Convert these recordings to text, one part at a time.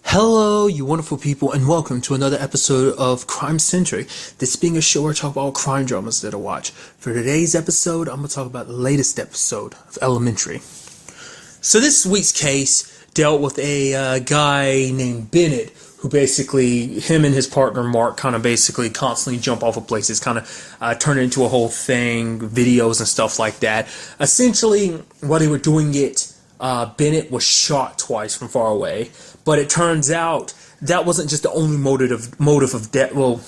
Hello, you wonderful people, and welcome to another episode of Centric. This being a show where I talk about crime dramas that I watch. For today's episode, I'm going to talk about the latest episode of Elementary. So this week's case dealt with a guy named Bennett, who basically, him and his partner Mark kind of basically constantly jump off of places, kind of turn it into a whole thing, videos and stuff like that. Essentially, while they were doing it, Bennett was shot twice from far away. But it turns out that wasn't just the only motive of death. Well,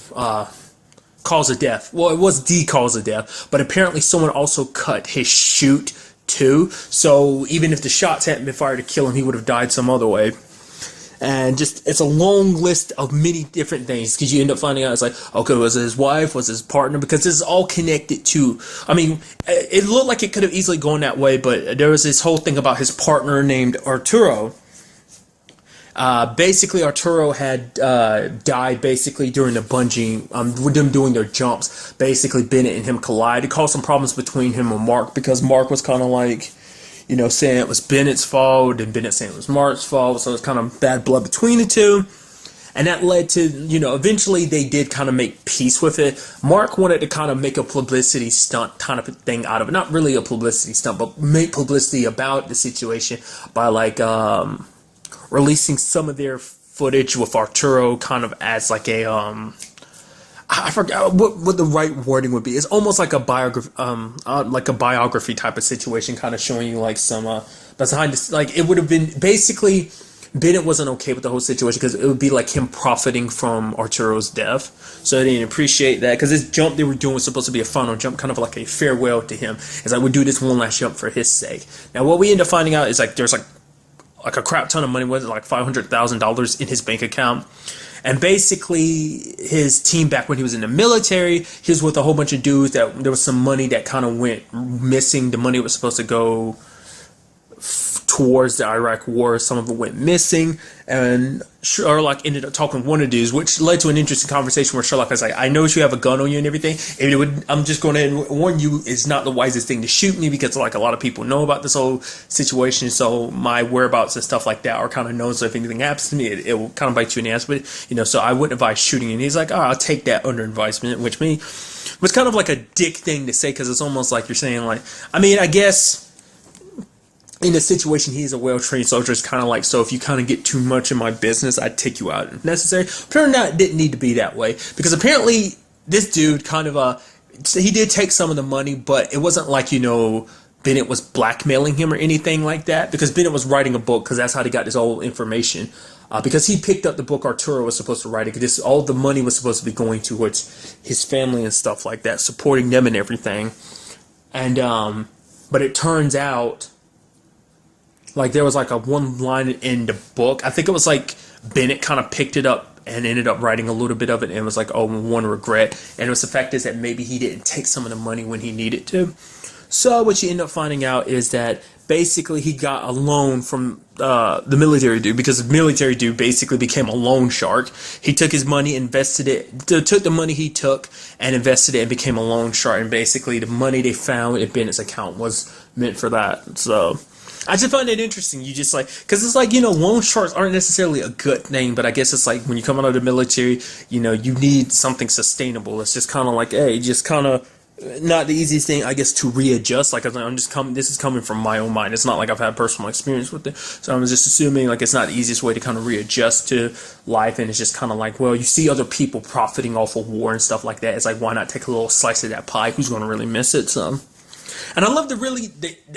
cause of death. Well, it was the cause of death. But apparently, someone also cut his chute too. So even if the shots hadn't been fired to kill him, he would have died some other way. And just it's a long list of many different things because you end up finding out it's like, okay, was it his wife, was it his partner? Because this is all connected to. I mean, it looked like it could have easily gone that way, but there was this whole thing about his partner named Arturo. Basically, Arturo had died basically during the bungee, with them doing their jumps. Basically, Bennett and him collided. It caused some problems between him and Mark because Mark was kind of like, saying it was Bennett's fault, and Bennett saying it was Mark's fault. So it was kind of bad blood between the two. And that led to, eventually they did kind of make peace with it. Mark wanted to kind of make a publicity stunt kind of thing out of it. Not really a publicity stunt, but make publicity about the situation by releasing some of their footage with Arturo kind of as like a I forgot what the right wording would be. It's almost like a biography type of situation, kind of showing you like some behind this. Like it would have been basically Bennett wasn't okay with the whole situation because it would be like him profiting from Arturo's death. So they didn't appreciate that because this jump they were doing was supposed to be a final jump, kind of like a farewell to him. It's like, we'll do this one last jump for his sake. Now what we end up finding out is like there's like a crap ton of money, was it like $500,000 in his bank account. And basically his team back when he was in the military, he was with a whole bunch of dudes that there was some money that kind of went missing. The money was supposed to go towards the Iraq war. Some of it went missing, and Sherlock ended up talking to one of the dudes, which led to an interesting conversation where Sherlock was like, I know you have a gun on you and everything. I'm just going to warn you, it's not the wisest thing to shoot me because like a lot of people know about this whole situation. So my whereabouts and stuff like that are kind of known. So if anything happens to me, it will kind of bite you in the ass. But, so I wouldn't advise shooting. And he's like, I'll take that under advisement, which was kind of like a dick thing to say because it's almost like you're saying like, I guess in the situation, he's a well-trained soldier. It's kind of like, so if you kind of get too much in my business, I'd take you out if necessary. Turned out it didn't need to be that way because apparently this dude kind of he did take some of the money, but it wasn't like Bennett was blackmailing him or anything like that, because Bennett was writing a book because that's how he got this whole information. Because he picked up the book Arturo was supposed to write it. Because all the money was supposed to be going towards his family and stuff like that, supporting them and everything. And but it turns out, like there was like a one line in the book. I think it was like Bennett kind of picked it up and ended up writing a little bit of it and was like, oh, one regret. And it was the fact is that maybe he didn't take some of the money when he needed to. So what you end up finding out is that basically he got a loan from the military dude, because the military dude basically became a loan shark. He took his money, invested it, took the money he took and invested it and became a loan shark. And basically the money they found in Bennett's account was meant for that. So I just find it interesting. You just like, because it's like, loan sharks aren't necessarily a good thing, but I guess it's like when you come out of the military, you need something sustainable. It's just kind of like, hey, just kind of not the easiest thing, I guess, to readjust. Like this is coming from my own mind. It's not like I've had personal experience with it. So I'm just assuming like it's not the easiest way to kind of readjust to life. And it's just kind of like, well, you see other people profiting off of war and stuff like that. It's like, why not take a little slice of that pie? Who's going to really miss it? So. And I love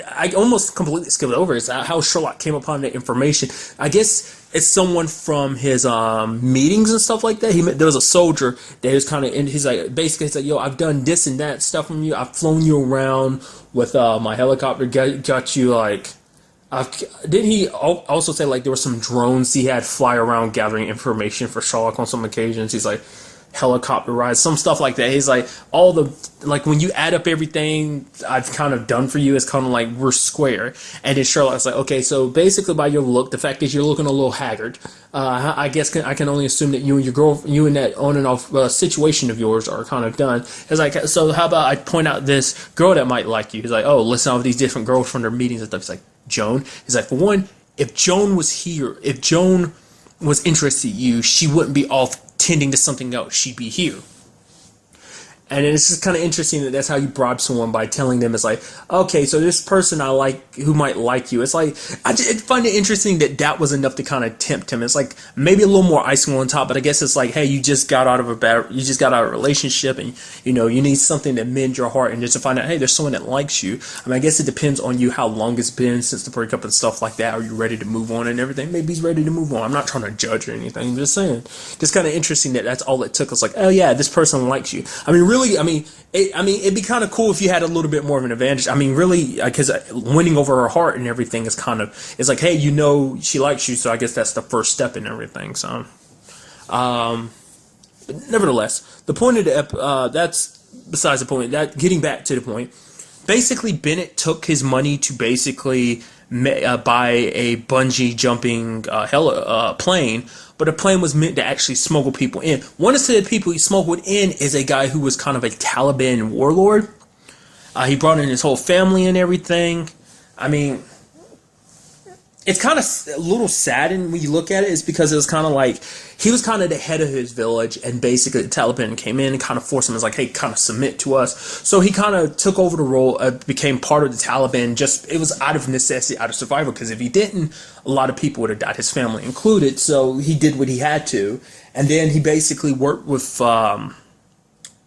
I almost completely skipped over is how Sherlock came upon the information. I guess it's someone from his meetings and stuff like that. There was a soldier that was kind of, and he's like, basically he's like, yo, I've done this and that stuff from you. I've flown you around with my helicopter, got you like, didn't he also say like there were some drones he had fly around gathering information for Sherlock on some occasions? He's like, helicopter rides, some stuff like that. He's like, all the, like when you add up everything I've kind of done for you, it's kind of like we're square. And then Sherlock's like, okay, so basically by your look, the fact is you're looking a little haggard. I guess I can only assume that you and your girl, you and that on and off situation of yours are kind of done. It's like, so how about I point out this girl that might like you? He's like, oh, listen to all these different girls from their meetings and stuff. He's like, Joan. He's like, for one, if Joan was here, if Joan was interested in you, she wouldn't be off tending to something else. She'd be here. And it's just kind of interesting that that's how you bribe someone, by telling them, it's like, okay, so this person I like, who might like you. It's like, I find it interesting that that was enough to kind of tempt him. It's like maybe a little more icing on top, but I guess it's like, hey, you just got out of a relationship, and you need something to mend your heart, and just to find out, hey, there's someone that likes you. I mean, I guess it depends on you how long it's been since the breakup and stuff like that. Are you ready to move on and everything? Maybe he's ready to move on. I'm not trying to judge or anything. I'm just saying, just kind of interesting that that's all it took. It's like, oh yeah, this person likes you. I mean, really. It'd be kind of cool if you had a little bit more of an advantage. I mean, really, because winning over her heart and everything is it's like, hey, she likes you, so I guess that's the first step in everything. So, but nevertheless, the point of that's besides the point. That getting back to the point, basically, Bennett took his money to basically buy a bungee jumping plane. But the plane was meant to actually smuggle people in. One of the people he smuggled in is a guy who was kind of a Taliban warlord. He brought in his whole family and everything. I mean, it's kind of a little saddened when you look at it. It's because it was kind of like he was kind of the head of his village, and basically the Taliban came in and kind of forced him. It's like, hey, kind of submit to us. So he kind of took over the role, became part of the Taliban. It was out of necessity, out of survival, because if he didn't, a lot of people would have died, his family included. So he did what he had to, and then he basically worked with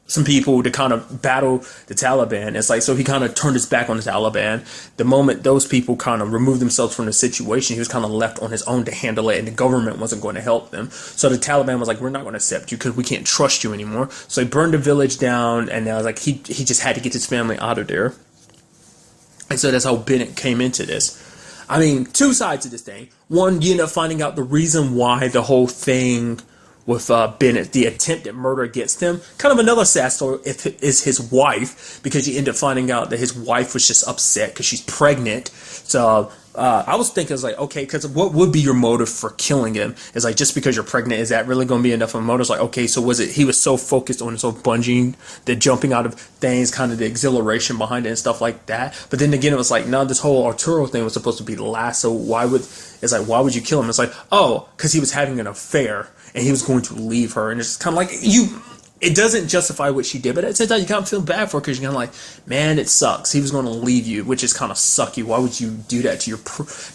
some people to kind of battle the Taliban. It's like, so he kind of turned his back on the Taliban. The moment those people kind of removed themselves from the situation, he was kind of left on his own to handle it, and the government wasn't going to help them. So the Taliban was like, we're not going to accept you because we can't trust you anymore. So he burned the village down, and now like he just had to get his family out of there. And so that's how Bennett came into this. I mean, two sides of this thing. One, you end up finding out the reason why the whole thing with Bennett, the attempted murder against him. Kind of another sad story is his wife, because you end up finding out that his wife was just upset because she's pregnant. So I was thinking, it's like, okay, because what would be your motive for killing him? It's like, just because you're pregnant, is that really going to be enough of a motive? It's like, okay, so was it he was so focused on his whole bungeeing, the jumping out of things, kind of the exhilaration behind it and stuff like that. But then again, it was like, no, this whole Arturo thing was supposed to be the last. So why would you kill him? It's like, oh, because he was having an affair and he was going to leave her. And it's kind of like, it doesn't justify what she did, but at the same time, you kind of feel bad for her, because you're kind of like, man, it sucks. He was going to leave you, which is kind of sucky. Why would you do that to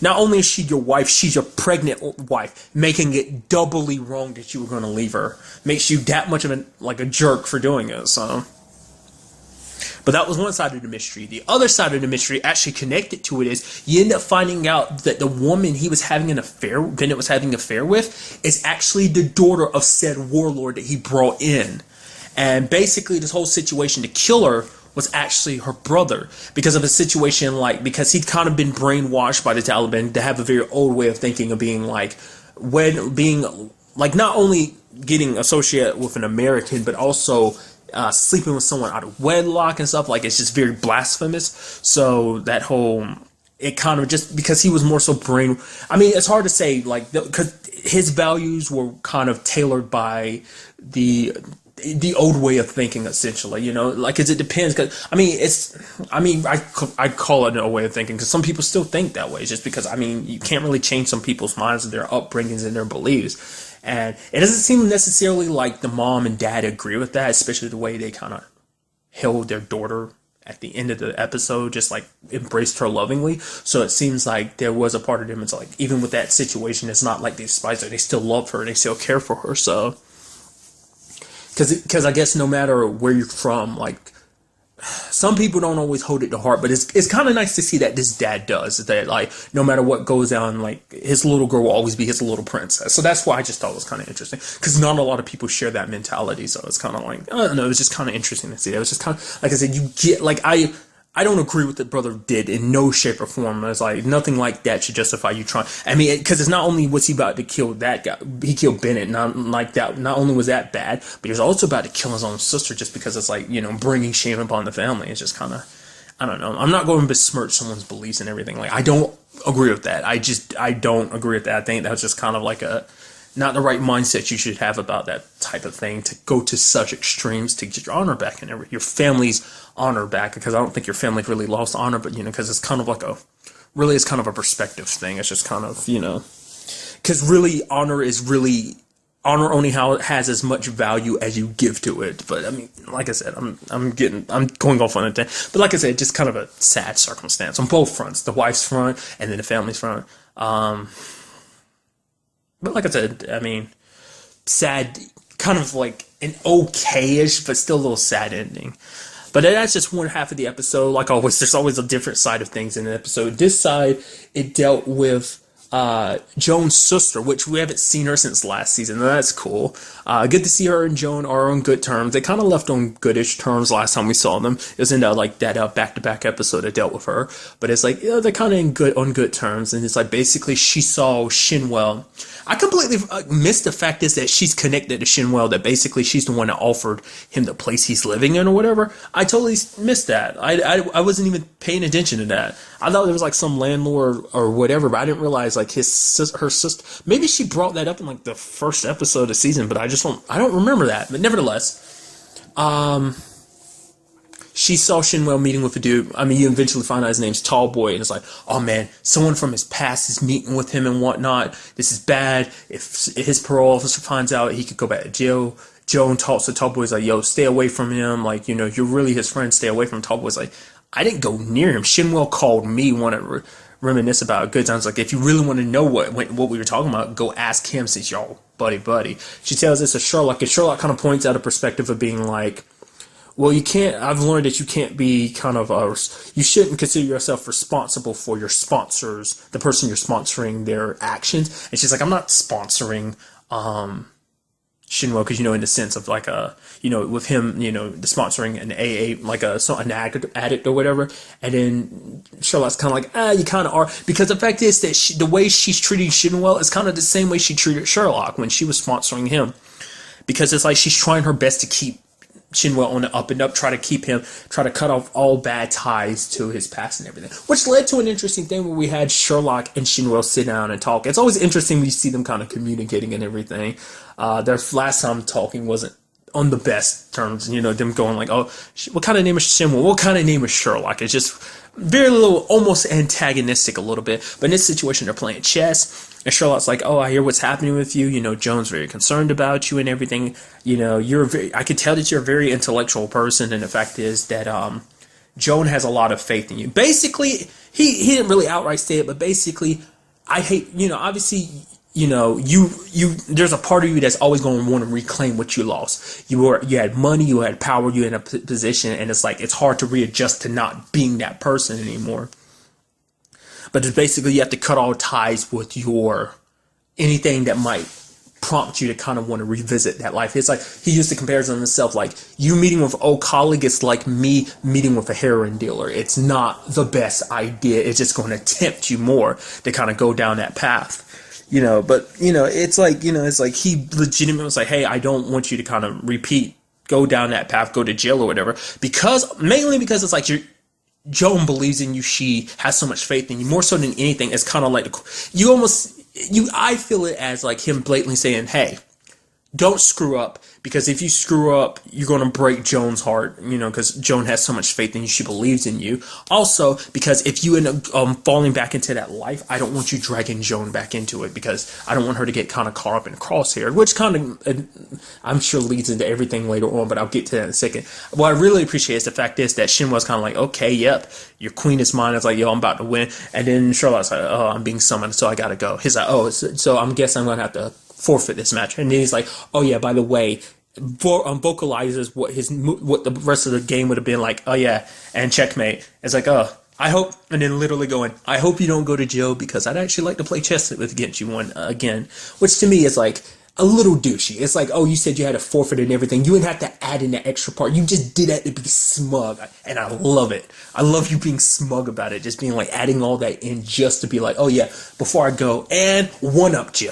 not only is she your wife, she's your pregnant wife, making it doubly wrong that you were going to leave her. Makes you that much of a jerk for doing it. So, but that was one side of the mystery. The other side of the mystery, actually connected to it, is you end up finding out that the woman Bennett was having an affair with, is actually the daughter of said warlord that he brought in. And basically this whole situation to kill her was actually her brother, because of a situation because he'd kind of been brainwashed by the Taliban to have a very old way of thinking, of being like, not only getting associated with an American, but also sleeping with someone out of wedlock and stuff. Like, it's just very blasphemous. So that whole, it kind of, just because he was more so it's hard to say, because his values were kind of tailored by the old way of thinking, essentially, because it depends. Because I call it an old way of thinking, because some people still think that way, just because, you can't really change some people's minds and their upbringings and their beliefs. And it doesn't seem necessarily like the mom and dad agree with that, especially the way they kind of held their daughter at the end of the episode, just embraced her lovingly. So it seems like there was a part of them, it's like, even with that situation, it's not like they despise her, they still love her, they still care for her. So, because I guess no matter where you're from, some people don't always hold it to heart, but it's kind of nice to see that this dad does, that no matter what goes down, his little girl will always be his little princess. So that's why I just thought it was kind of interesting, because not a lot of people share that mentality. So it's kind of I don't know, it was just kind of interesting to see. It was just kind of, like I said, you get, I don't agree with what the brother did in no shape or form. It's nothing like that should justify you trying. Because it's not only was he about to kill that guy, he killed Bennett. Not like that. Not only was that bad, but he was also about to kill his own sister, just because it's bringing shame upon the family. It's just kind of, I don't know. I'm not going to besmirch someone's beliefs and everything. I don't agree with that. I don't agree with that. I think that's just kind of not the right mindset you should have about that type of thing, to go to such extremes to get your honor back and your family's honor back. Because I don't think your family really lost honor, but because it's kind of it's kind of a perspective thing. It's just kind of because really honor only has as much value as you give to it. But I mean, like I said, I'm going off on a thing. But like I said, just kind of a sad circumstance on both fronts, the wife's front and then the family's front. But like I said, I mean, sad, kind of like an okay-ish, but still a little sad ending. But that's just one half of the episode. Like always, there's always a different side of things in an episode. This side, it dealt with Joan's sister, which we haven't seen her since last season. That's cool. Good to see her and Joan are on good terms. They kind of left on goodish terms last time we saw them. It was in that back-to-back episode that dealt with her. But it's like, yeah, they're kind of on good terms. And it's like basically she saw Shinwell. I completely missed the fact is that she's connected to Shinwell, that basically she's the one that offered him the place he's living in or whatever. I totally missed that. I wasn't even paying attention to that. I thought there was like some landlord or whatever, but I didn't realize like her sister. Maybe she brought that up in like the first episode of the season, but I don't remember that. But nevertheless, she saw Shinwell meeting with a dude. I mean, you eventually find out his name's Tall Boy, and it's like, oh man, someone from his past is meeting with him and whatnot. This is bad. If his parole officer finds out, he could go back to jail. Joan talks to Tall Boy's like, yo, stay away from him. Like, you know, you're really his friend. Stay away from him. Tall Boy's like, I didn't go near him. Shinwell called me, want to reminisce about good times. Like, if you really want to know what we were talking about, go ask him since y'all buddy. She tells this to Sherlock, and Sherlock kind of points out a perspective of being like, well, I've learned that you can't be kind of, you shouldn't consider yourself responsible for your sponsors, the person you're sponsoring, their actions. And she's like, I'm not sponsoring, Shinwell, because, you know, in the sense of like with him, the sponsoring an AA, like an addict or whatever. And then Sherlock's kind of like, you kind of are, because the fact is that the way she's treating Shinwell is kind of the same way she treated Sherlock when she was sponsoring him, because it's like she's trying her best to keep Shinwell on the up and up, try to cut off all bad ties to his past and everything, which led to an interesting thing where we had Sherlock and Shinwell sit down and talk. It's always interesting when you see them kind of communicating and everything. Their last time talking wasn't on the best terms, them going like, oh, what kind of name is Shinwell? What kind of name is Sherlock? It's just very little, almost antagonistic a little bit. But in this situation, they're playing chess. And Sherlock's like, oh, I hear what's happening with you. Joan's very concerned about you and everything. I could tell that you're a very intellectual person. And the fact is that Joan has a lot of faith in you. Basically, he didn't really outright say it, but basically, I hate, obviously, there's a part of you that's always going to want to reclaim what you lost. You had money, you had power, you had a position, and it's like, it's hard to readjust to not being that person anymore. But it's basically, you have to cut all ties with anything that might prompt you to kind of want to revisit that life. It's like, he used to compare it to himself, like, you meeting with an old colleague, it's like me meeting with a heroin dealer. It's not the best idea. It's just going to tempt you more to kind of go down that path. It's like he legitimately was like, hey, I don't want you to kind of go down that path, go to jail or whatever, mainly because it's like Joan believes in you. She has so much faith in you, more so than anything. It's kind of like I feel it as like him blatantly saying, hey, don't screw up, because if you screw up, you're going to break Joan's heart, because Joan has so much faith in you. She believes in you. Also, because if you end up falling back into that life, I don't want you dragging Joan back into it, because I don't want her to get kind of caught up in crosshair, which kind of, I'm sure, leads into everything later on, but I'll get to that in a second. What I really appreciate is the fact is that Shinwell's kind of like, okay, yep, your queen is mine. It's like, yo, I'm about to win. And then Sherlock's like, oh, I'm being summoned, so I got to go. He's like, oh, so I'm guessing I'm going to have to forfeit this match. And then he's like, oh yeah, by the way, vocalizes what the rest of the game would have been like. Oh yeah, and checkmate. It's like, oh, I hope, and then literally going, I hope you don't go to jail, because I'd actually like to play chess against you again, which to me is like a little douchey. It's like, oh, you said you had a forfeit and everything. You didn't have to add in that extra part. You just did that to be smug, and I love it. I love you being smug about it, just being like adding all that in just to be like, oh yeah, before I go, and one-upped you.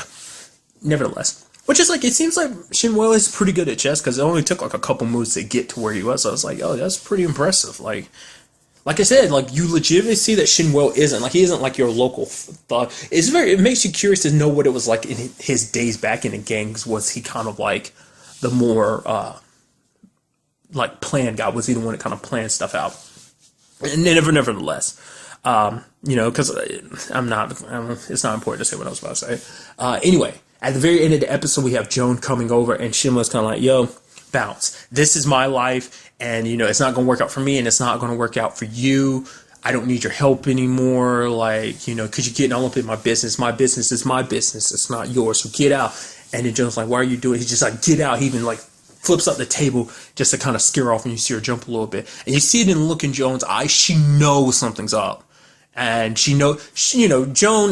Nevertheless, which is like, it seems like Shinwell is pretty good at chess, because it only took like a couple moves to get to where he was. So I was like, oh, that's pretty impressive. Like I said, like, you legitimately see that Shinwell he isn't like your local thug. It makes you curious to know what it was like in his days back in the gangs. Was he kind of like the more like planned guy? Was he the one that kind of planned stuff out? And nevertheless, Because it's not important to say what I was about to say. Anyway, at the very end of the episode, we have Joan coming over, and Shinwa's kind of like, yo, bounce. This is my life, and, it's not going to work out for me, and it's not going to work out for you. I don't need your help anymore. Like, because you're getting all up in my business. My business is my business. It's not yours. So get out. And then Joan's like, why are you doing it? He's just like, get out. He even like flips up the table just to kind of scare off, and you see her jump a little bit. And you see it in the look in Joan's eyes. She knows something's up. And Joan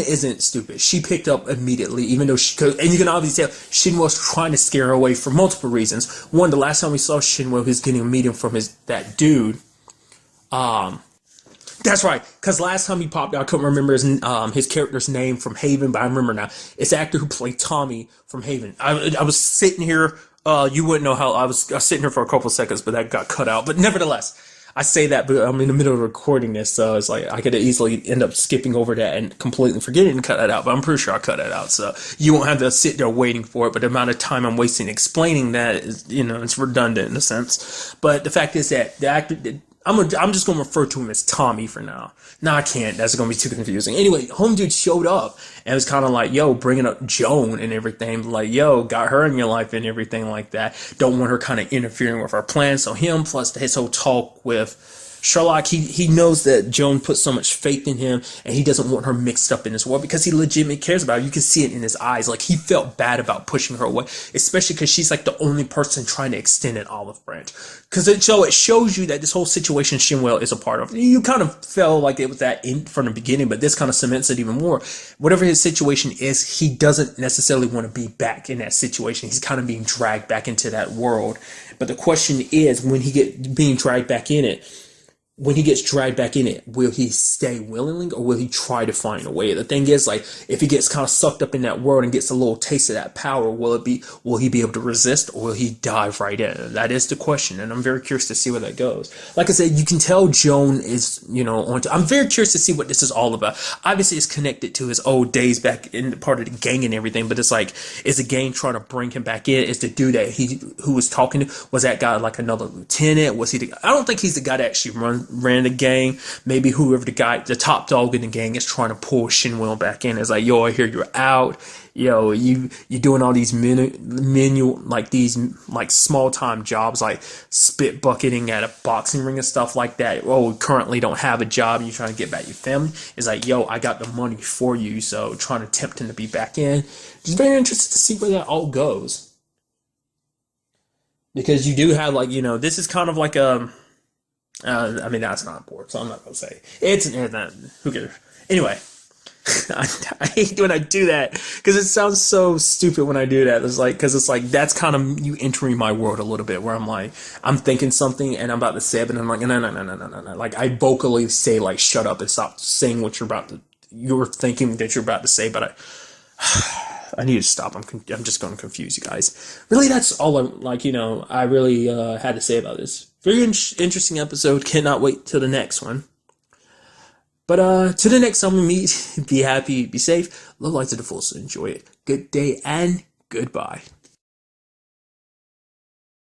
isn't stupid. She picked up immediately, even though and you can obviously tell Shinwa's trying to scare her away for multiple reasons. One, the last time we saw Shinwa, he was getting a meeting from that dude. That's right, because last time he popped out, I couldn't remember his character's name from Haven, but I remember now. It's the actor who played Tommy from Haven. I was sitting here, you wouldn't know how, I was sitting here for a couple of seconds, but that got cut out. But nevertheless, I say that, but I'm in the middle of recording this, so it's like I could easily end up skipping over that and completely forgetting to cut that out, but I'm pretty sure I cut that out, so you won't have to sit there waiting for it, but the amount of time I'm wasting explaining that is, it's redundant in a sense. But the fact is that the actor I'm just going to refer to him as Tommy for now. No, I can't. That's going to be too confusing. Anyway, home dude showed up and was kind of like, yo, bringing up Joan and everything. Like, yo, got her in your life and everything like that. Don't want her kind of interfering with our plans. So him plus his whole talk with Sherlock, he knows that Joan put so much faith in him, and he doesn't want her mixed up in this world because he legitimately cares about her. You can see it in his eyes. Like, he felt bad about pushing her away, especially because she's like the only person trying to extend an olive branch. Because it shows you that this whole situation Shinwell is a part of. You kind of felt like it was that from the beginning, but this kind of cements it even more. Whatever his situation is, he doesn't necessarily want to be back in that situation. He's kind of being dragged back into that world. But the question is, when he gets being dragged back in it, when he gets dragged back in it, will he stay willingly or will he try to find a way? The thing is, like, if he gets kind of sucked up in that world and gets a little taste of that power, will he be able to resist or will he dive right in? That is the question, and I'm very curious to see where that goes. Like I said, you can tell Joan is, I'm very curious to see what this is all about. Obviously, it's connected to his old days back in part of the gang and everything, but it's like, is the gang trying to bring him back in? Is the dude that who was talking to, was that guy like another lieutenant? Was he I don't think he's the guy that actually ran the gang. Maybe whoever the top dog in the gang is trying to pull Shinwell back in. It's like, yo, I hear you're out. Yo, you doing all these manual, like these like small time jobs, like spit bucketing at a boxing ring and stuff like that. Oh, currently don't have a job. And you're trying to get back your family. It's like, yo, I got the money for you. So trying to tempt him to be back in. Just very interested to see where that all goes. Because you do have like, this is kind of like a, that's not important, so I'm not going to say. Who cares? Anyway, I hate when I do that, because it sounds so stupid when I do that. Because it's like, that's kind of you entering my world a little bit, where I'm like, I'm thinking something, and I'm about to say it, and I'm like, no. Like, I vocally say, like, shut up and stop saying what you're thinking that you're about to say, but I need to stop. I'm just going to confuse you guys. Really, that's all I really had to say about this. Very interesting episode. Cannot wait till the next one. But to the next time we meet, be happy, be safe, love life to the fullest, enjoy it. Good day and goodbye.